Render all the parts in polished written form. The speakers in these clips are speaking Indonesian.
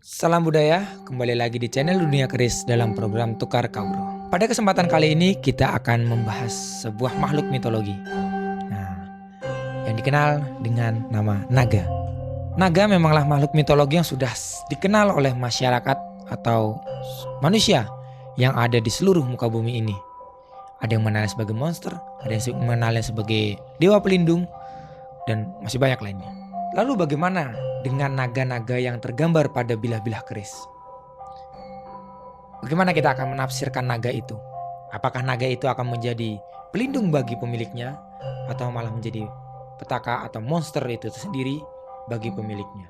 Salam budaya, kembali lagi di channel Dunia Keris dalam program Tukar Kauro. Pada kesempatan kali ini kita akan membahas sebuah makhluk mitologi. Nah, yang dikenal dengan nama naga. Naga memanglah makhluk mitologi yang sudah dikenal oleh masyarakat atau manusia yang ada di seluruh muka bumi ini. Ada yang mengenalnya sebagai monster, ada yang mengenalnya sebagai dewa pelindung, dan masih banyak lainnya. Lalu bagaimana dengan naga-naga yang tergambar pada bilah-bilah keris? Bagaimana kita akan menafsirkan naga itu? Apakah naga itu akan menjadi pelindung bagi pemiliknya atau malah menjadi petaka atau monster itu sendiri bagi pemiliknya?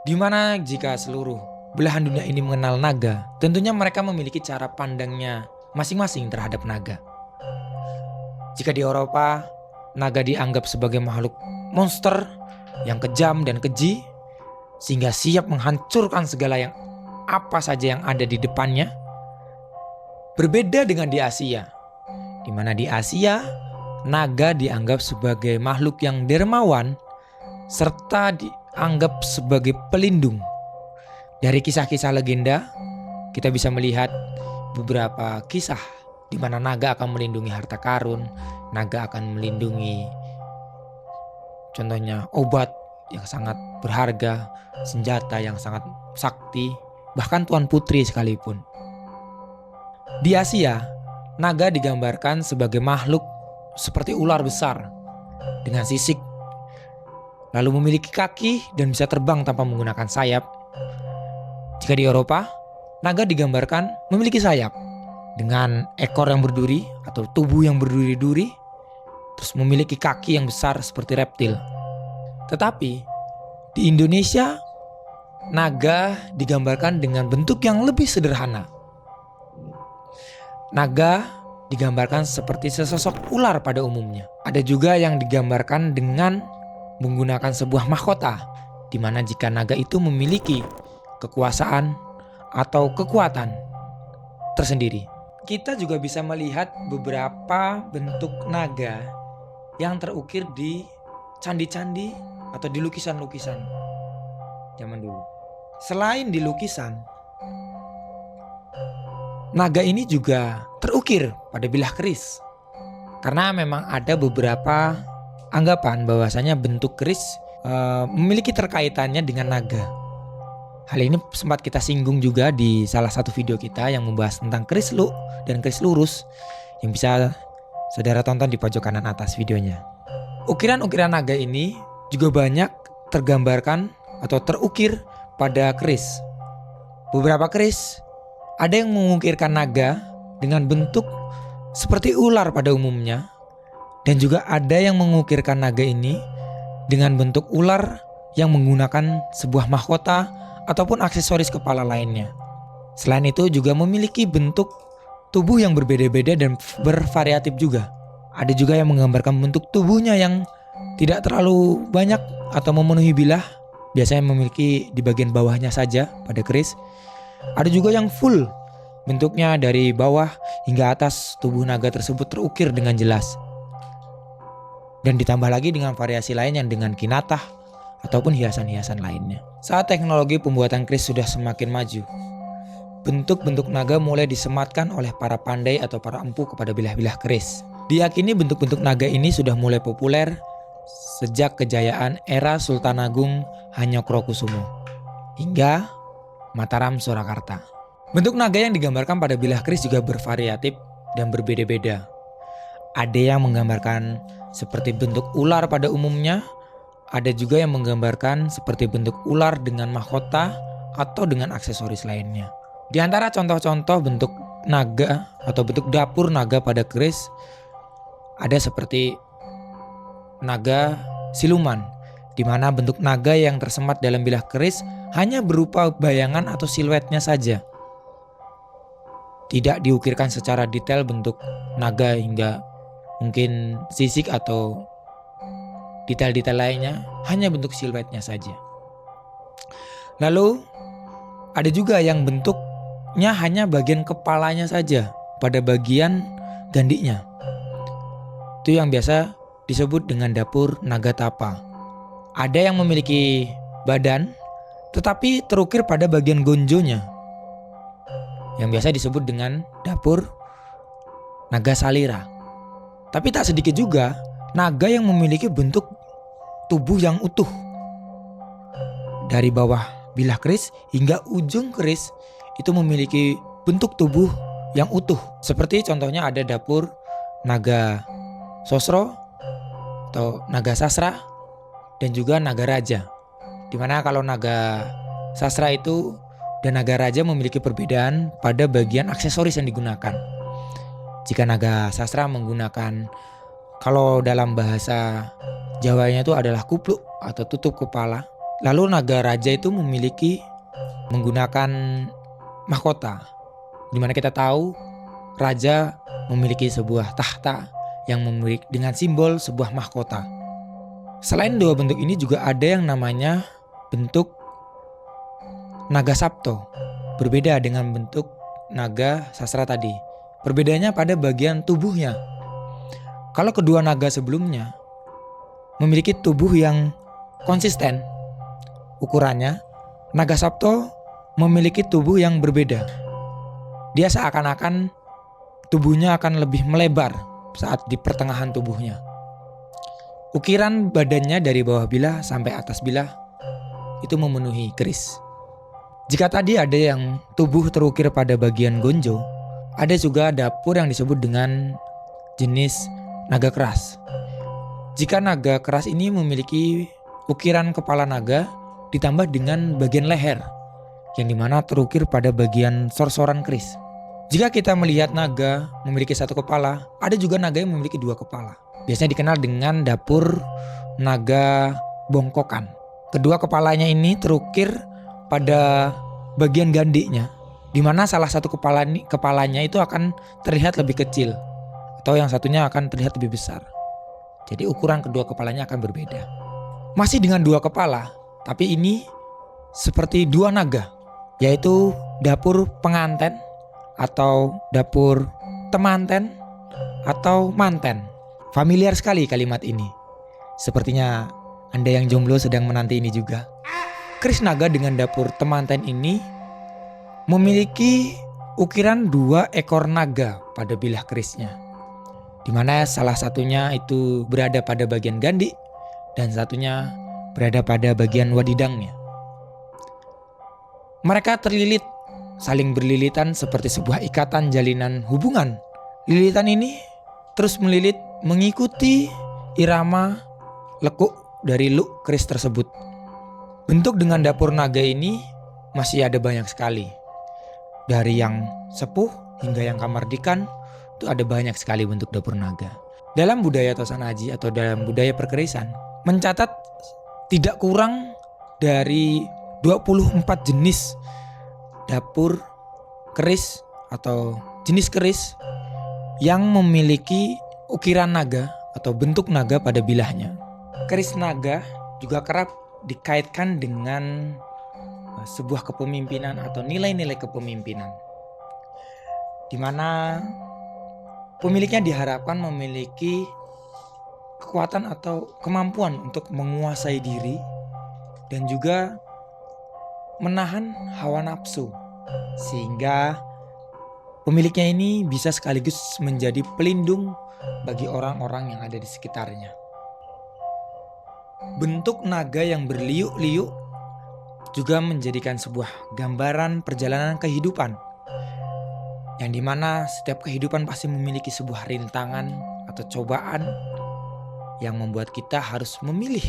Dimana jika seluruh belahan dunia ini mengenal naga, tentunya mereka memiliki cara pandangnya masing-masing terhadap naga. Jika di Eropa, naga dianggap sebagai makhluk monster yang kejam dan keji, sehingga siap menghancurkan segala yang apa saja yang ada di depannya. Berbeda dengan di Asia, di mana di Asia, naga dianggap sebagai makhluk yang dermawan serta dianggap sebagai pelindung. Dari kisah-kisah legenda, kita bisa melihat beberapa kisah di mana naga akan melindungi harta karun, naga akan melindungi contohnya obat yang sangat berharga, senjata yang sangat sakti, bahkan tuan putri sekalipun. Di Asia, naga digambarkan sebagai makhluk seperti ular besar dengan sisik, lalu memiliki kaki dan bisa terbang tanpa menggunakan sayap. Jika di Eropa, naga digambarkan memiliki sayap dengan ekor yang berduri atau tubuh yang berduri-duri, terus memiliki kaki yang besar seperti reptil. Tetapi di Indonesia, naga digambarkan dengan bentuk yang lebih sederhana. Naga digambarkan seperti sesosok ular pada umumnya. Ada juga yang digambarkan dengan menggunakan sebuah mahkota, di mana jika naga itu memiliki kekuasaan atau kekuatan tersendiri. Kita juga bisa melihat beberapa bentuk naga yang terukir di candi-candi atau di lukisan-lukisan zaman dulu. Selain di lukisan, naga ini juga terukir pada bilah keris. Karena memang ada beberapa anggapan bahwasanya bentuk keris memiliki terkaitannya dengan naga. Hal ini sempat kita singgung juga di salah satu video kita yang membahas tentang keris lu dan keris lurus, yang bisa saudara tonton di pojok kanan atas videonya. Ukiran-ukiran naga ini juga banyak tergambarkan atau terukir pada keris. Beberapa keris ada yang mengukirkan naga dengan bentuk seperti ular pada umumnya, dan juga ada yang mengukirkan naga ini dengan bentuk ular yang menggunakan sebuah mahkota ataupun aksesoris kepala lainnya. Selain itu juga memiliki bentuk tubuh yang berbeda-beda dan bervariatif juga. Ada juga yang menggambarkan bentuk tubuhnya yang tidak terlalu banyak atau memenuhi bilah, biasanya memiliki di bagian bawahnya saja pada keris. Ada juga yang full, bentuknya dari bawah hingga atas tubuh naga tersebut terukir dengan jelas. Dan ditambah lagi dengan variasi lain yang dengan kinatah ataupun hiasan-hiasan lainnya. Saat teknologi pembuatan keris sudah semakin maju, bentuk-bentuk naga mulai disematkan oleh para pandai atau para empu kepada bilah-bilah keris. Diyakini bentuk-bentuk naga ini sudah mulai populer sejak kejayaan era Sultan Agung Hanyokrokusumo hingga Mataram Surakarta. Bentuk naga yang digambarkan pada bilah keris juga bervariatif dan berbeda-beda. Ada yang menggambarkan seperti bentuk ular pada umumnya, ada juga yang menggambarkan seperti bentuk ular dengan mahkota atau dengan aksesoris lainnya. Di antara contoh-contoh bentuk naga atau bentuk dapur naga pada keris ada seperti naga siluman, di mana bentuk naga yang tersemat dalam bilah keris hanya berupa bayangan atau siluetnya saja. Tidak diukirkan secara detail bentuk naga hingga mungkin sisik atau detail-detail lainnya, hanya bentuk siluetnya saja. Lalu ada juga yang bentuknya hanya bagian kepalanya saja pada bagian gandinya. Itu yang biasa disebut dengan dapur naga tapa. Ada yang memiliki badan tetapi terukir pada bagian gonjonya, yang biasa disebut dengan dapur naga salira. Tapi tak sedikit juga naga yang memiliki bentuk tubuh yang utuh. Dari bawah bilah keris hingga ujung keris itu memiliki bentuk tubuh yang utuh. Seperti contohnya ada dapur naga sosro atau naga sasra dan juga naga raja. Dimana kalau naga sasra itu dan naga raja memiliki perbedaan pada bagian aksesoris yang digunakan. Jika naga sasra menggunakan, kalau dalam bahasa Jawanya itu adalah kupluk atau tutup kepala. Lalu naga raja itu menggunakan mahkota, dimana kita tahu raja memiliki sebuah tahta yang memiliki dengan simbol sebuah mahkota. Selain dua bentuk ini juga ada yang namanya bentuk naga sapto, berbeda dengan bentuk naga sasra tadi. Perbedaannya pada bagian tubuhnya. Kalau kedua naga sebelumnya memiliki tubuh yang konsisten ukurannya, naga sapto memiliki tubuh yang berbeda. Dia seakan-akan tubuhnya akan lebih melebar saat di pertengahan tubuhnya. Ukiran badannya dari bawah bilah sampai atas bilah itu memenuhi keris. Jika tadi ada yang tubuh terukir pada bagian gonjo, ada juga dapur yang disebut dengan jenis naga keras. Jika naga keras ini memiliki ukiran kepala naga ditambah dengan bagian leher yang dimana terukir pada bagian sor-soran keris. Jika kita melihat naga memiliki satu kepala, ada juga naga yang memiliki dua kepala. Biasanya dikenal dengan dapur naga bongkokan. Kedua kepalanya ini terukir pada bagian gandinya, di mana salah satu kepalanya itu akan terlihat lebih kecil atau yang satunya akan terlihat lebih besar. Jadi ukuran kedua kepalanya akan berbeda. Masih dengan dua kepala, tapi ini seperti dua naga, yaitu dapur penganten atau dapur temanten atau manten. Familiar sekali kalimat ini. Sepertinya Anda yang jomblo sedang menanti ini juga. Keris naga dengan dapur temanten ini memiliki ukiran dua ekor naga pada bilah kerisnya, di mana salah satunya itu berada pada bagian gandi dan satunya berada pada bagian wadidangnya. Mereka terlilit, saling berlilitan seperti sebuah ikatan jalinan hubungan. Lilitan ini terus melilit mengikuti irama lekuk dari luk keris tersebut. Bentuk dengan dapur naga ini masih ada banyak sekali. Dari yang sepuh hingga yang kamardikan, itu ada banyak sekali bentuk dapur naga. Dalam budaya Tosanaji atau dalam budaya perkerisan, mencatat tidak kurang dari 24 jenis dapur keris atau jenis keris yang memiliki ukiran naga atau bentuk naga pada bilahnya. Keris naga juga kerap dikaitkan dengan sebuah kepemimpinan atau nilai-nilai kepemimpinan, di mana pemiliknya diharapkan memiliki kekuatan atau kemampuan untuk menguasai diri dan juga menahan hawa nafsu, sehingga pemiliknya ini bisa sekaligus menjadi pelindung bagi orang-orang yang ada di sekitarnya. Bentuk naga yang berliuk-liuk juga menjadikan sebuah gambaran perjalanan kehidupan, yang dimana setiap kehidupan pasti memiliki sebuah rintangan atau cobaan yang membuat kita harus memilih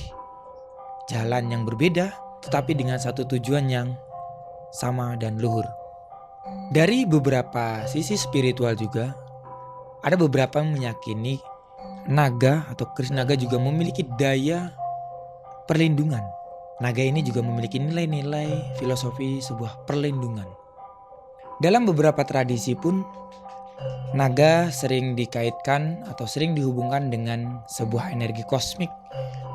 jalan yang berbeda, tetapi dengan satu tujuan yang sama dan luhur. Dari beberapa sisi spiritual juga, ada beberapa yang meyakini naga atau keris naga juga memiliki daya perlindungan. Naga ini juga memiliki nilai-nilai filosofi sebuah perlindungan. Dalam beberapa tradisi pun, naga sering dikaitkan atau sering dihubungkan dengan sebuah energi kosmik,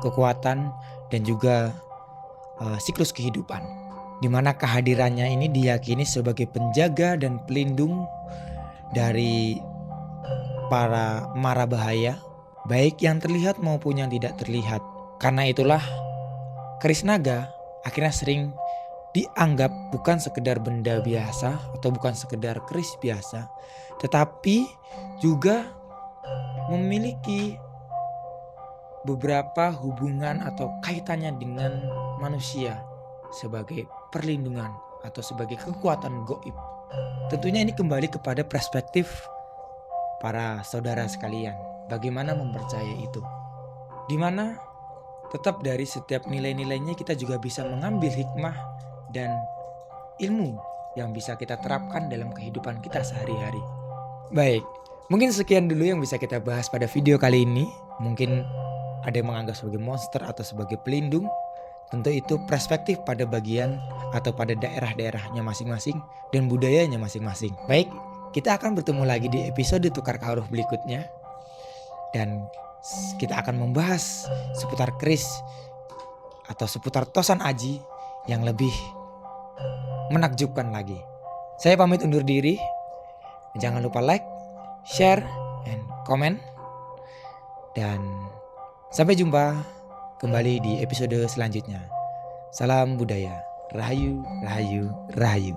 kekuatan, dan juga siklus kehidupan, di mana kehadirannya ini diyakini sebagai penjaga dan pelindung dari para mara bahaya, baik yang terlihat maupun yang tidak terlihat. Karena itulah keris naga akhirnya sering dianggap bukan sekedar benda biasa atau bukan sekedar keris biasa, tetapi juga memiliki beberapa hubungan atau kaitannya dengan manusia sebagai perlindungan atau sebagai kekuatan gaib. Tentunya ini kembali kepada perspektif para saudara sekalian, bagaimana mempercayai itu. Dimana tetap dari setiap nilai-nilainya kita juga bisa mengambil hikmah dan ilmu yang bisa kita terapkan dalam kehidupan kita sehari-hari. Baik, mungkin sekian dulu yang bisa kita bahas pada video kali ini. Mungkin ada yang menganggap sebagai monster atau sebagai pelindung. Tentu itu perspektif pada bagian atau pada daerah-daerahnya masing-masing dan budayanya masing-masing. Baik, kita akan bertemu lagi di episode Tukar Kawruh berikutnya. Dan kita akan membahas seputar keris atau seputar Tosan Aji yang lebih menakjubkan lagi. Saya pamit undur diri. Jangan lupa like, share, and comment. Dan sampai jumpa kembali di episode selanjutnya. Salam budaya. Rahayu, rahayu, rahayu.